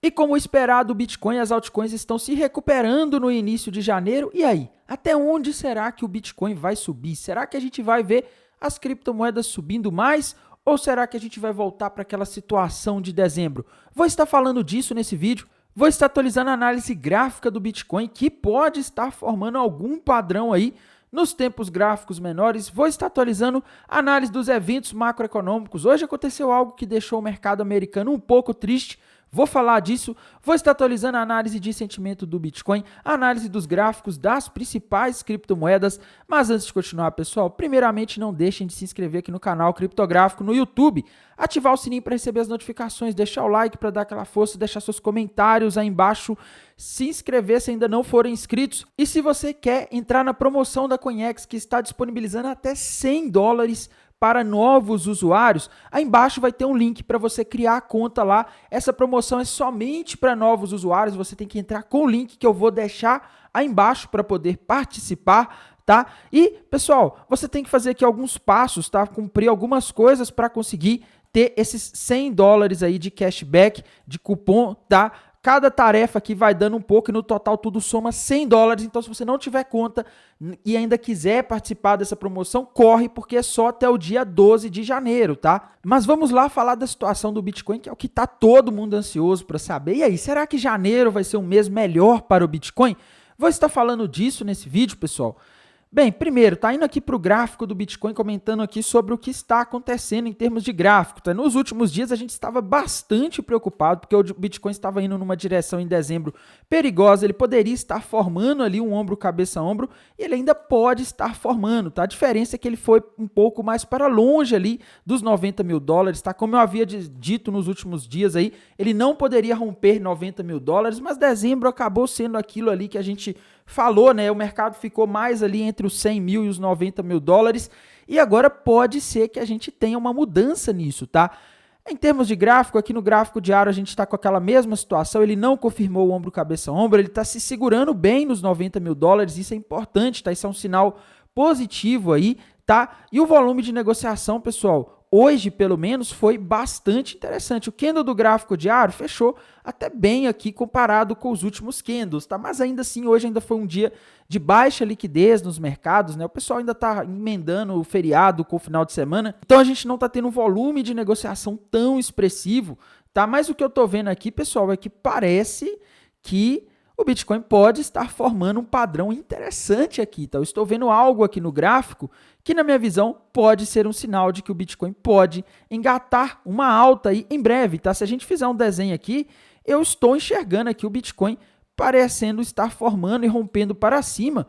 E como esperado, o Bitcoin e as altcoins estão se recuperando no início de janeiro. E aí, até onde será que o Bitcoin vai subir? Será que a gente vai ver as criptomoedas subindo mais? Ou será que a gente vai voltar para aquela situação de dezembro? Vou estar falando disso nesse vídeo. Vou estar atualizando a análise gráfica do Bitcoin, que pode estar formando algum padrão aí nos tempos gráficos menores. Vou estar atualizando a análise dos eventos macroeconômicos. Hoje aconteceu algo que deixou o mercado americano um pouco triste. Vou falar disso, vou estar atualizando a análise de sentimento do Bitcoin, a análise dos gráficos das principais criptomoedas. Mas antes de continuar, pessoal, primeiramente não deixem de se inscrever aqui no canal Criptográfico no YouTube, ativar o sininho para receber as notificações, deixar o like para dar aquela força, deixar seus comentários aí embaixo, se inscrever se ainda não forem inscritos. E se você quer entrar na promoção da CoinEx, que está disponibilizando até $100 para novos usuários, aí embaixo vai ter um link para você criar a conta lá. Essa promoção é somente para novos usuários, você tem que entrar com o link que eu vou deixar aí embaixo para poder participar, tá? E, pessoal, você tem que fazer aqui alguns passos, tá? Cumprir algumas coisas para conseguir ter esses $100 aí de cashback, de cupom, tá? Cada tarefa aqui vai dando um pouco e no total tudo soma $100. Então, se você não tiver conta e ainda quiser participar dessa promoção, corre, porque é só até o dia 12 de janeiro, tá? Mas vamos lá falar da situação do Bitcoin, que é o que tá todo mundo ansioso para saber. E aí, será que janeiro vai ser um mês melhor para o Bitcoin? Vou estar falando disso nesse vídeo, pessoal. Bem, primeiro, tá indo aqui para o gráfico do Bitcoin, comentando aqui sobre o que está acontecendo em termos de gráfico. Tá? Nos últimos dias a gente estava bastante preocupado, porque o Bitcoin estava indo numa direção em dezembro perigosa, ele poderia estar formando ali um ombro, cabeça, ombro, e ele ainda pode estar formando, tá? A diferença é que ele foi um pouco mais para longe ali dos $90 mil, tá? Como eu havia dito nos últimos dias aí, ele não poderia romper $90 mil, mas dezembro acabou sendo aquilo ali que a gente falou, né? O mercado ficou mais ali entre os 100 mil e os $90 mil, e agora pode ser que a gente tenha uma mudança nisso, tá? Em termos de gráfico, aqui no gráfico diário a gente está com aquela mesma situação, ele não confirmou o ombro, cabeça, ombro, ele está se segurando bem nos $90 mil, isso é importante, tá? Isso é um sinal positivo aí, tá? E o volume de negociação, pessoal, hoje pelo menos foi bastante interessante. O candle do gráfico diário fechou até bem aqui comparado com os últimos candles, tá? Mas ainda assim, hoje ainda foi um dia de baixa liquidez nos mercados, né? O pessoal ainda está emendando o feriado com o final de semana, então a gente não está tendo um volume de negociação tão expressivo, tá? Mas o que eu estou vendo aqui, pessoal, é que parece que o Bitcoin pode estar formando um padrão interessante aqui, tá? Eu estou vendo algo aqui no gráfico que, na minha visão, pode ser um sinal de que o Bitcoin pode engatar uma alta aí em breve, tá? Se a gente fizer um desenho aqui, eu estou enxergando aqui o Bitcoin parecendo estar formando e rompendo para cima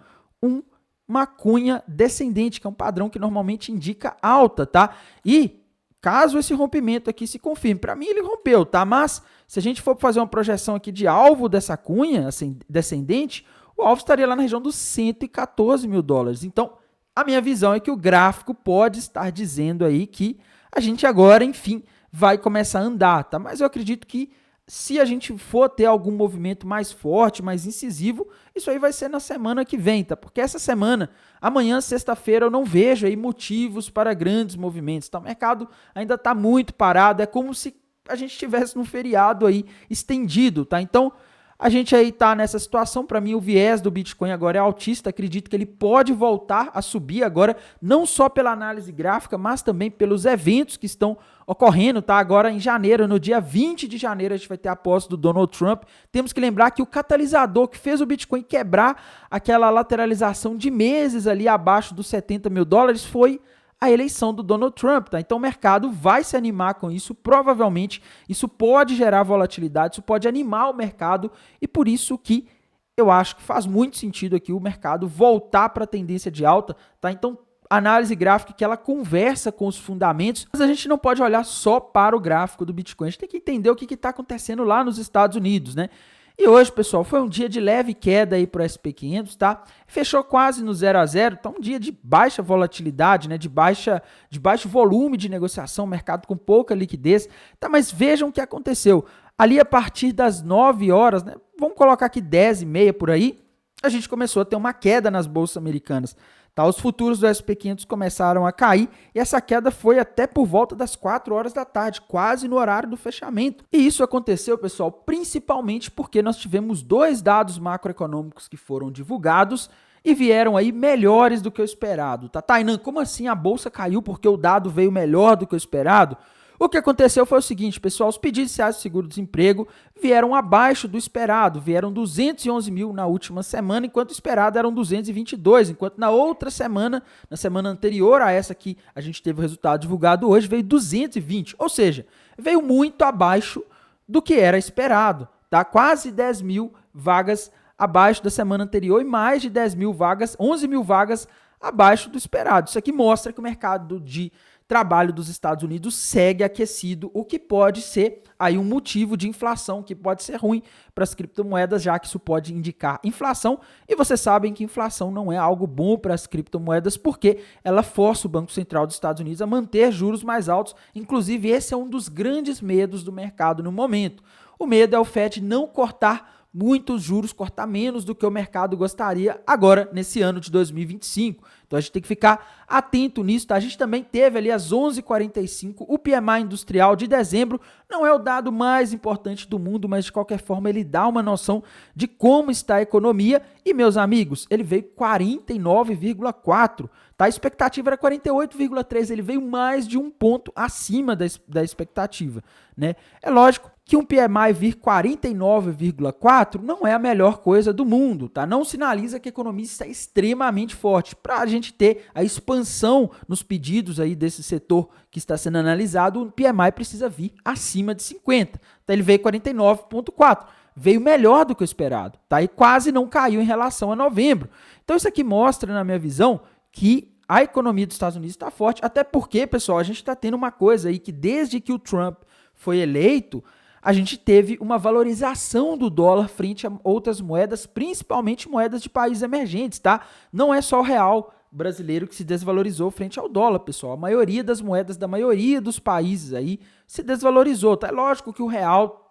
uma cunha descendente, que é um padrão que normalmente indica alta, tá? E caso esse rompimento aqui se confirme, para mim ele rompeu, tá? Mas se a gente for fazer uma projeção aqui de alvo dessa cunha assim, descendente, o alvo estaria lá na região dos $114 mil. Então, a minha visão é que o gráfico pode estar dizendo aí que a gente agora, enfim, vai começar a andar, tá? Mas eu acredito que se a gente for ter algum movimento mais forte, mais incisivo, isso aí vai ser na semana que vem, tá? Porque essa semana, amanhã, sexta-feira, eu não vejo aí motivos para grandes movimentos, tá? O mercado ainda está muito parado, é como se a gente estivesse num feriado aí estendido, tá? Então, a gente aí tá nessa situação. Para mim, o viés do Bitcoin agora é altista. Acredito que ele pode voltar a subir agora, não só pela análise gráfica, mas também pelos eventos que estão ocorrendo, tá? Agora em janeiro, no dia 20 de janeiro, a gente vai ter a posse do Donald Trump. Temos que lembrar que o catalisador que fez o Bitcoin quebrar aquela lateralização de meses ali abaixo dos $70 mil foi a eleição do Donald Trump, tá? Então o mercado vai se animar com isso, provavelmente isso pode gerar volatilidade, isso pode animar o mercado, e por isso que eu acho que faz muito sentido aqui o mercado voltar para a tendência de alta, tá? Então, análise gráfica que ela conversa com os fundamentos, mas a gente não pode olhar só para o gráfico do Bitcoin, a gente tem que entender o que está acontecendo lá nos Estados Unidos, né? E hoje, pessoal, foi um dia de leve queda aí para o SP500, tá? Fechou quase no 0 a 0, então um dia de baixa volatilidade, né? De baixo volume de negociação, mercado com pouca liquidez, tá? Mas vejam o que aconteceu. Ali a partir das 9 horas, né? Vamos colocar aqui 10h30 por aí, a gente começou a ter uma queda nas bolsas americanas. Tá? Os futuros do SP500 começaram a cair e essa queda foi até por volta das 4 horas da tarde, quase no horário do fechamento. E isso aconteceu, pessoal, principalmente porque nós tivemos 2 dados macroeconômicos que foram divulgados e vieram aí melhores do que o esperado. Tá, Tainan, como assim a bolsa caiu porque o dado veio melhor do que o esperado? O que aconteceu foi o seguinte, pessoal, os pedidos iniciais de seguro-desemprego vieram abaixo do esperado, vieram 211 mil na última semana, enquanto o esperado eram 222, enquanto na outra semana, na semana anterior a essa que a gente teve o resultado divulgado hoje, veio 220, ou seja, veio muito abaixo do que era esperado, tá? Quase 10 mil vagas abaixo da semana anterior e mais de 10 mil vagas, 11 mil vagas abaixo do esperado. Isso aqui mostra que o mercado de trabalho dos Estados Unidos segue aquecido, o que pode ser aí um motivo de inflação, que pode ser ruim para as criptomoedas, já que isso pode indicar inflação. E vocês sabem que inflação não é algo bom para as criptomoedas, porque ela força o Banco Central dos Estados Unidos a manter juros mais altos. Inclusive, esse é um dos grandes medos do mercado no momento. O medo é o Fed não cortar muitos juros, cortar menos do que o mercado gostaria agora, nesse ano de 2025. Então a gente tem que ficar atento nisso, tá? A gente também teve ali às 11h45 o PMI industrial de dezembro, não é o dado mais importante do mundo, mas de qualquer forma ele dá uma noção de como está a economia e, meus amigos, ele veio 49,4, tá? A expectativa era 48,3, ele veio mais de um ponto acima da expectativa, né? É lógico que um PMI vir 49,4 não é a melhor coisa do mundo, tá? Não sinaliza que a economia está extremamente forte. Para a gente ter a expansão nos pedidos aí desse setor que está sendo analisado, o PMI precisa vir acima de 50. Então ele veio 49,4. Veio melhor do que o esperado, tá? E quase não caiu em relação a novembro. Então isso aqui mostra, na minha visão, que a economia dos Estados Unidos está forte, até porque, pessoal, a gente está tendo uma coisa aí que desde que o Trump foi eleito, a gente teve uma valorização do dólar frente a outras moedas, principalmente moedas de países emergentes, tá? Não é só o real brasileiro que se desvalorizou frente ao dólar, pessoal. A maioria das moedas da maioria dos países aí se desvalorizou, tá? É lógico que o real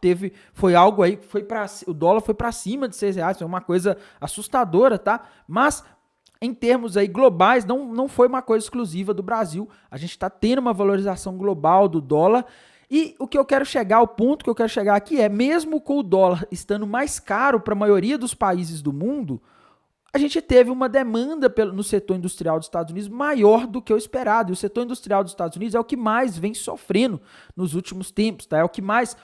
foi algo aí, o dólar foi para cima de R$6, foi uma coisa assustadora, tá? Mas em termos aí globais, não foi uma coisa exclusiva do Brasil. A gente está tendo uma valorização global do dólar. E o que eu quero chegar, o ponto que eu quero chegar aqui é, mesmo com o dólar estando mais caro para a maioria dos países do mundo, a gente teve uma demanda no setor industrial dos Estados Unidos maior do que o esperado. E o setor industrial dos Estados Unidos é o que mais vem sofrendo nos últimos tempos, tá? É o que mais,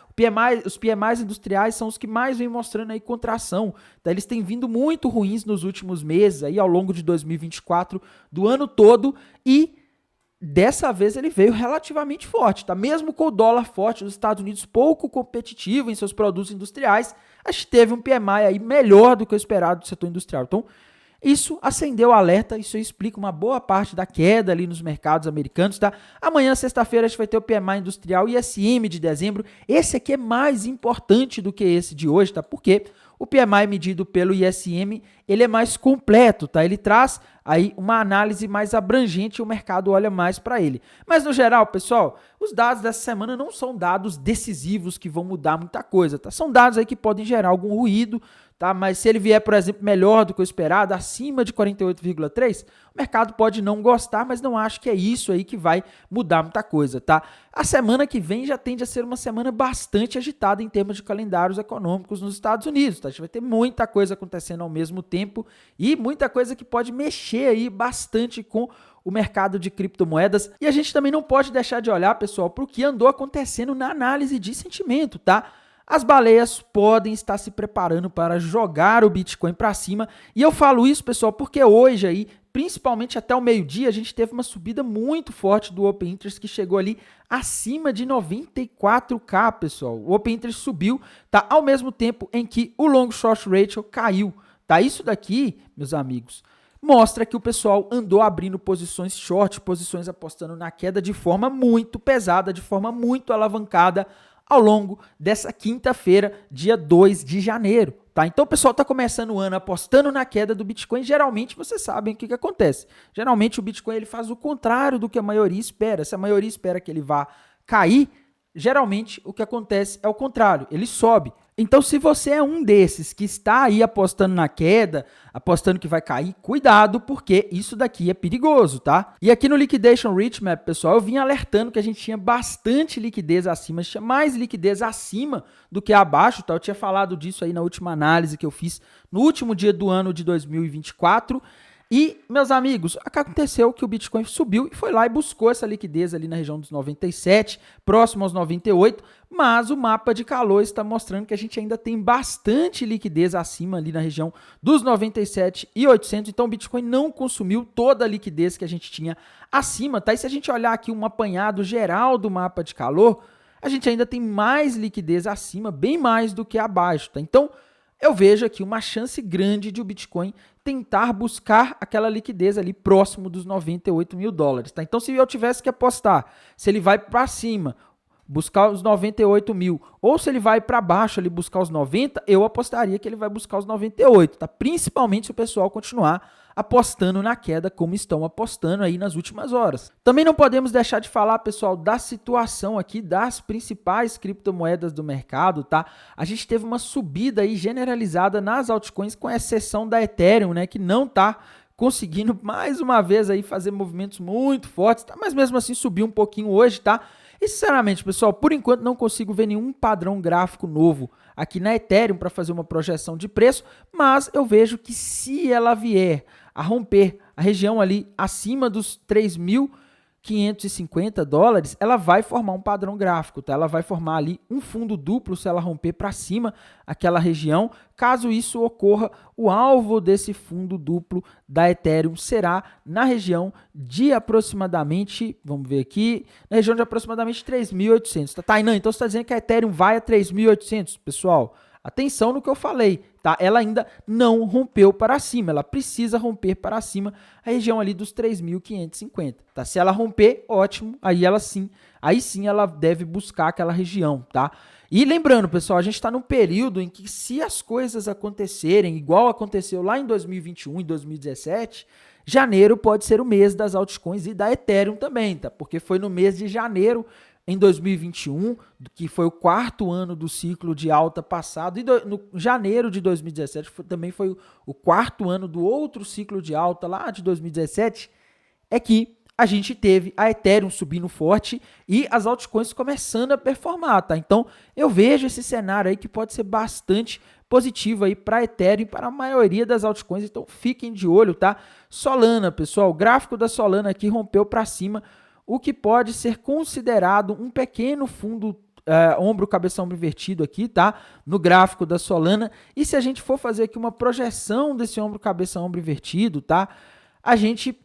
os PMIs industriais são os que mais vem mostrando aí contração, tá? Eles têm vindo muito ruins nos últimos meses, aí ao longo de 2024, do ano todo, e dessa vez ele veio relativamente forte, tá? Mesmo com o dólar forte, os Estados Unidos pouco competitivo em seus produtos industriais, a gente teve um PMI aí melhor do que o esperado do setor industrial. Então, isso acendeu o alerta, isso explica uma boa parte da queda ali nos mercados americanos, tá? Amanhã, sexta-feira, a gente vai ter o PMI industrial ISM de dezembro. Esse aqui é mais importante do que esse de hoje, tá? Porque o PMI medido pelo ISM, ele é mais completo, tá? Ele traz aí uma análise mais abrangente e o mercado olha mais para ele. Mas no geral, pessoal, os dados dessa semana não são dados decisivos que vão mudar muita coisa, tá? São dados aí que podem gerar algum ruído, tá? Mas se ele vier, por exemplo, melhor do que o esperado, acima de 48,3, o mercado pode não gostar, mas não acho que é isso aí que vai mudar muita coisa, tá? A semana que vem já tende a ser uma semana bastante agitada em termos de calendários econômicos nos Estados Unidos, tá? A gente vai ter muita coisa acontecendo ao mesmo tempo e muita coisa que pode mexer aí bastante com o mercado de criptomoedas. E a gente também não pode deixar de olhar, pessoal, para o que andou acontecendo na análise de sentimento, tá? As baleias podem estar se preparando para jogar o Bitcoin para cima. E eu falo isso, pessoal, porque hoje aí, principalmente até o meio-dia, a gente teve uma subida muito forte do Open Interest que chegou ali acima de 94k, pessoal. O Open Interest subiu, tá? Ao mesmo tempo em que o Long Short Ratio caiu, tá? Isso daqui, meus amigos, mostra que o pessoal andou abrindo posições short, posições apostando na queda de forma muito pesada, de forma muito alavancada, ao longo dessa quinta-feira, dia 2 de janeiro, tá? Então o pessoal está começando o ano apostando na queda do Bitcoin. Geralmente vocês sabem o que acontece. Geralmente o Bitcoin ele faz o contrário do que a maioria espera. Se a maioria espera que ele vá cair, geralmente o que acontece é o contrário, ele sobe. Então, se você é um desses que está aí apostando na queda, apostando que vai cair, cuidado, porque isso daqui é perigoso, tá? E aqui no Liquidation Rich Map, pessoal, eu vim alertando que a gente tinha bastante liquidez acima, tinha mais liquidez acima do que abaixo, tá? Eu tinha falado disso aí na última análise que eu fiz no último dia do ano de 2024. E, meus amigos, aconteceu que o Bitcoin subiu e foi lá e buscou essa liquidez ali na região dos 97, próximo aos 98, mas o mapa de calor está mostrando que a gente ainda tem bastante liquidez acima ali na região dos 97.800, então o Bitcoin não consumiu toda a liquidez que a gente tinha acima, tá? E se a gente olhar aqui um apanhado geral do mapa de calor, a gente ainda tem mais liquidez acima, bem mais do que abaixo, tá? Então, eu vejo aqui uma chance grande de o Bitcoin tentar buscar aquela liquidez ali próximo dos 98 mil dólares, tá? Então, se eu tivesse que apostar, se ele vai para cima, buscar os 98 mil, ou se ele vai para baixo ali buscar os 90, eu apostaria que ele vai buscar os 98, tá? Principalmente se o pessoal continuar apostando na queda como estão apostando aí nas últimas horas. Também não podemos deixar de falar, pessoal, da situação aqui das principais criptomoedas do mercado, tá? A gente teve uma subida aí generalizada nas altcoins, com exceção da Ethereum, né, que não tá conseguindo mais uma vez aí fazer movimentos muito fortes, tá? Mas mesmo assim subiu um pouquinho hoje, tá? E sinceramente, pessoal, por enquanto não consigo ver nenhum padrão gráfico novo aqui na Ethereum para fazer uma projeção de preço, mas eu vejo que se ela vier a romper a região ali acima dos 3.550 dólares, ela vai formar um padrão gráfico, tá? Ela vai formar ali um fundo duplo se ela romper para cima aquela região. Caso isso ocorra, o alvo desse fundo duplo da Ethereum será na região de aproximadamente, vamos ver aqui, na região de aproximadamente 3.800, tá? Tainan, então você está dizendo que a Ethereum vai a 3.800, pessoal? Atenção no que eu falei, tá? Ela ainda não rompeu para cima, ela precisa romper para cima a região ali dos 3.550, tá? Se ela romper, ótimo, aí sim ela deve buscar aquela região, tá? E lembrando, pessoal, a gente está num período em que, se as coisas acontecerem igual aconteceu lá em 2021 e 2017, janeiro pode ser o mês das altcoins e da Ethereum também, tá? Porque foi no mês de janeiro em 2021, que foi o quarto ano do ciclo de alta passado, e no janeiro de 2017 também foi o quarto ano do outro ciclo de alta lá de 2017, é que a gente teve a Ethereum subindo forte e as altcoins começando a performar, tá? Então, eu vejo esse cenário aí que pode ser bastante positivo aí para a Ethereum e para a maioria das altcoins, então fiquem de olho, tá? Solana, pessoal, o gráfico da Solana aqui rompeu para cima, o que pode ser considerado um pequeno fundo ombro, cabeça, ombro invertido aqui, tá? No gráfico da Solana. E se a gente for fazer aqui uma projeção desse ombro, cabeça, ombro invertido, tá? A gente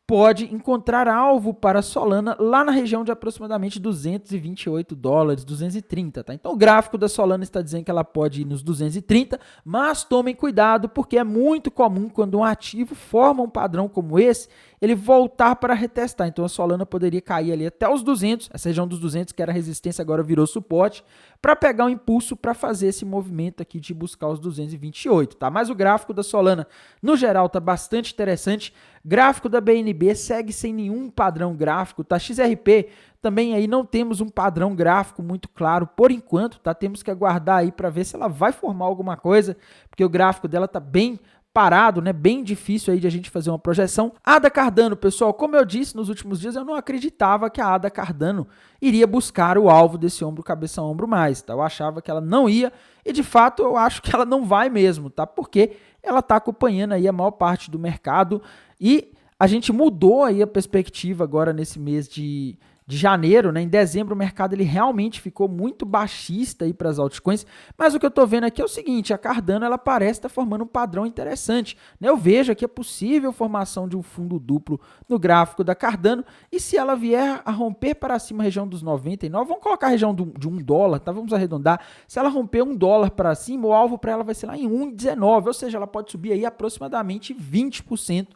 pode encontrar alvo para a Solana lá na região de aproximadamente 228 dólares, 230, tá? Então o gráfico da Solana está dizendo que ela pode ir nos 230, mas tomem cuidado, porque é muito comum quando um ativo forma um padrão como esse, ele voltar para retestar. Então a Solana poderia cair ali até os 200, essa região dos 200 que era resistência agora virou suporte, para pegar um impulso para fazer esse movimento aqui de buscar os 228, tá? Mas o gráfico da Solana, no geral, tá bastante interessante. Gráfico da BNB segue sem nenhum padrão gráfico, tá? XRP também aí não temos um padrão gráfico muito claro por enquanto, tá? Temos que aguardar aí para ver se ela vai formar alguma coisa, porque o gráfico dela tá bem parado, né? Bem difícil aí de a gente fazer uma projeção. ADA Cardano, pessoal, como eu disse nos últimos dias, eu não acreditava que a ADA Cardano iria buscar o alvo desse ombro, cabeça, ombro mais, tá? Eu achava que ela não ia e, de fato, eu acho que ela não vai mesmo, tá? Porque ela tá acompanhando aí a maior parte do mercado e a gente mudou aí a perspectiva agora nesse mês de janeiro, né? Em dezembro o mercado ele realmente ficou muito baixista aí para as altcoins, mas o que eu estou vendo aqui é o seguinte, a Cardano ela parece estar formando um padrão interessante, né? Eu vejo aqui a possível formação de um fundo duplo no gráfico da Cardano, e se ela vier a romper para cima a região dos 99, vamos colocar a região de $1, tá? Vamos arredondar, se ela romper $1 para cima, o alvo para ela vai ser lá em 1,19, ou seja, ela pode subir aí aproximadamente 20%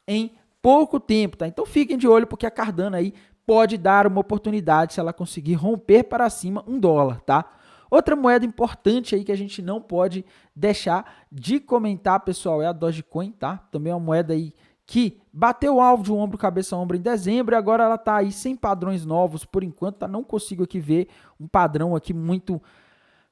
em pouco tempo, tá? Então fiquem de olho, porque a Cardano aí pode dar uma oportunidade se ela conseguir romper para cima $1, tá? Outra moeda importante aí que a gente não pode deixar de comentar, pessoal, é a Dogecoin, tá? Também é uma moeda aí que bateu o alvo de um ombro, cabeça, ombro em dezembro, e agora ela tá aí sem padrões novos por enquanto, tá? Não consigo aqui ver um padrão aqui muito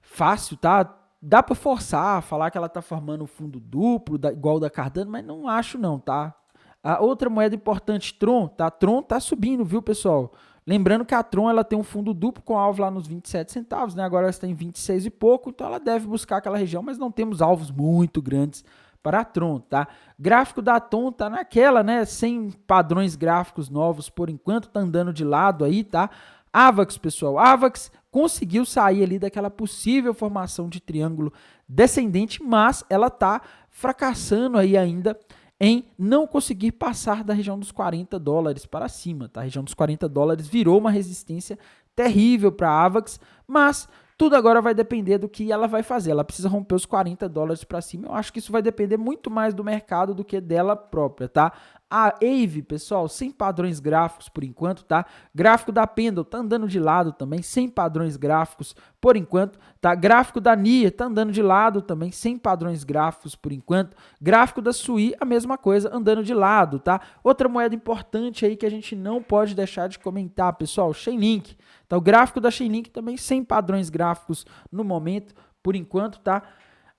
fácil, tá? dá para forçar, falar que ela tá formando um fundo duplo, igual o da Cardano, mas não acho não, tá? A outra moeda importante, Tron, tá? Tron tá subindo, viu, pessoal? Lembrando que a Tron ela tem um fundo duplo com alvo lá nos 27 centavos, né? Agora ela está em 26 e pouco, então ela deve buscar aquela região, mas não temos alvos muito grandes para a Tron, tá? Gráfico da Tron tá naquela, né? Sem padrões gráficos novos por enquanto, tá andando de lado aí, tá? AVAX, pessoal, AVAX conseguiu sair ali daquela possível formação de triângulo descendente, mas ela tá fracassando aí ainda em não conseguir passar da região dos 40 dólares para cima, tá? A região dos 40 dólares virou uma resistência terrível para a AVAX, mas tudo agora vai depender do que ela vai fazer. Ela precisa romper os 40 dólares para cima. Eu acho que isso vai depender muito mais do mercado do que dela própria, tá? A AVE, pessoal, sem padrões gráficos por enquanto, tá? Gráfico da Pendle tá andando de lado também, sem padrões gráficos por enquanto, tá? Gráfico da NIA tá andando de lado também, sem padrões gráficos por enquanto. Gráfico da SUI, a mesma coisa, andando de lado, tá? Outra moeda importante aí que a gente não pode deixar de comentar, pessoal, Chainlink. Tá? O gráfico da Chainlink também sem padrões gráficos no momento, por enquanto, tá?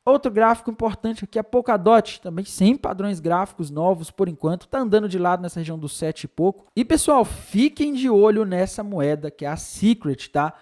Outro gráfico importante aqui é a Polkadot, também sem padrões gráficos novos por enquanto, tá andando de lado nessa região dos 7 e pouco. E pessoal, fiquem de olho nessa moeda que é a Secret, tá?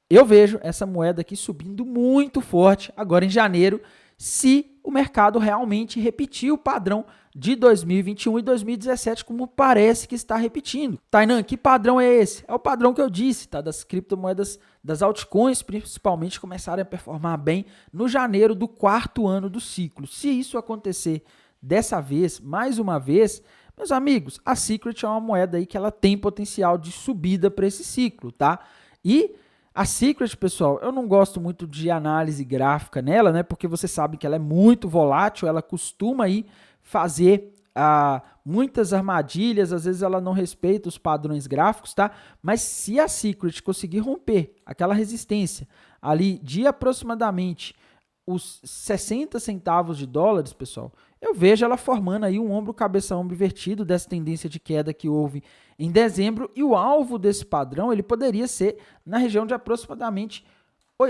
Eu vejo essa moeda aqui subindo muito forte agora em janeiro, se o mercado realmente repetir o padrão de 2021 e 2017, como parece que está repetindo. Tainan, que padrão é esse? É o padrão que eu disse, tá? Das criptomoedas, das altcoins, principalmente, começarem a performar bem no janeiro do 4º ano do ciclo. Se isso acontecer dessa vez, mais uma vez, meus amigos, a Secret é uma moeda aí que ela tem potencial de subida para esse ciclo, tá? E a Secret, pessoal, eu não gosto muito de análise gráfica nela, né? Porque você sabe que ela é muito volátil, ela costuma aí fazer muitas armadilhas, às vezes ela não respeita os padrões gráficos, tá? Mas se a Secret conseguir romper aquela resistência ali de aproximadamente os 60 centavos de dólares, pessoal, eu vejo ela formando aí um ombro, cabeça, ombro invertido dessa tendência de queda que houve em dezembro, e o alvo desse padrão ele poderia ser na região de aproximadamente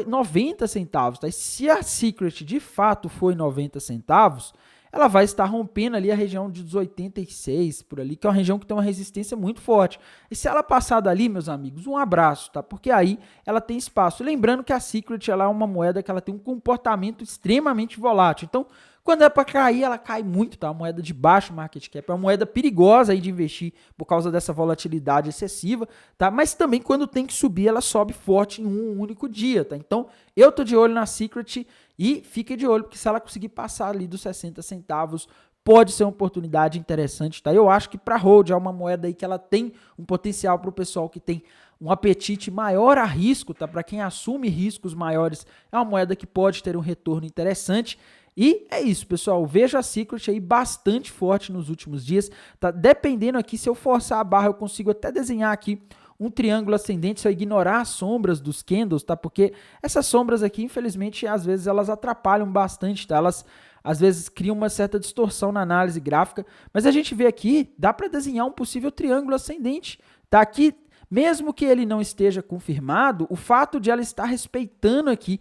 90 centavos. Tá? E se a Secret de fato for em 90 centavos, ela vai estar rompendo ali a região de 86, por ali, que é uma região que tem uma resistência muito forte. E se ela passar dali, meus amigos, um abraço, tá? Porque aí ela tem espaço. Lembrando que a Secret ela é uma moeda que ela tem um comportamento extremamente volátil. Então, quando é para cair, ela cai muito, tá? Uma moeda de baixo market cap, é uma moeda perigosa aí de investir por causa dessa volatilidade excessiva, tá? Mas também quando tem que subir, ela sobe forte em um único dia, tá? Então, eu tô de olho na Secret e fique de olho, porque se ela conseguir passar ali dos 60 centavos, pode ser uma oportunidade interessante, tá? Eu acho que para hold é uma moeda aí que ela tem um potencial para o pessoal que tem um apetite maior a risco, tá? Para quem assume riscos maiores, é uma moeda que pode ter um retorno interessante. E é isso, pessoal. Vejo a Secret aí bastante forte nos últimos dias. Tá dependendo aqui, se eu forçar a barra, eu consigo até desenhar aqui um triângulo ascendente se eu ignorar as sombras dos candles, tá? Porque essas sombras aqui, infelizmente, às vezes elas atrapalham bastante, tá? Elas às vezes criam uma certa distorção na análise gráfica, mas a gente vê aqui, dá para desenhar um possível triângulo ascendente, tá? Aqui, mesmo que ele não esteja confirmado, o fato de ela estar respeitando aqui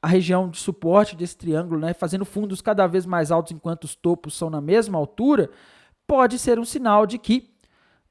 a região de suporte desse triângulo, né, fazendo fundos cada vez mais altos enquanto os topos são na mesma altura, pode ser um sinal de que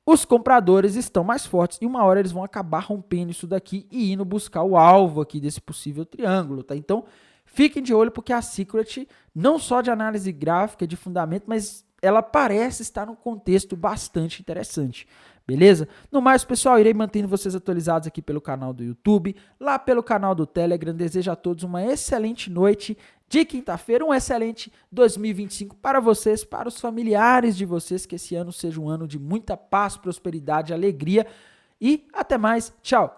os compradores estão mais fortes e uma hora eles vão acabar rompendo isso daqui e indo buscar o alvo aqui desse possível triângulo, tá? Então, fiquem de olho porque a Secret, não só de análise gráfica, de fundamento, mas ela parece estar num contexto bastante interessante. Beleza? No mais, pessoal, irei mantendo vocês atualizados aqui pelo canal do YouTube, lá pelo canal do Telegram. Desejo a todos uma excelente noite de quinta-feira, um excelente 2025 para vocês, para os familiares de vocês, que esse ano seja um ano de muita paz, prosperidade, alegria e até mais. Tchau!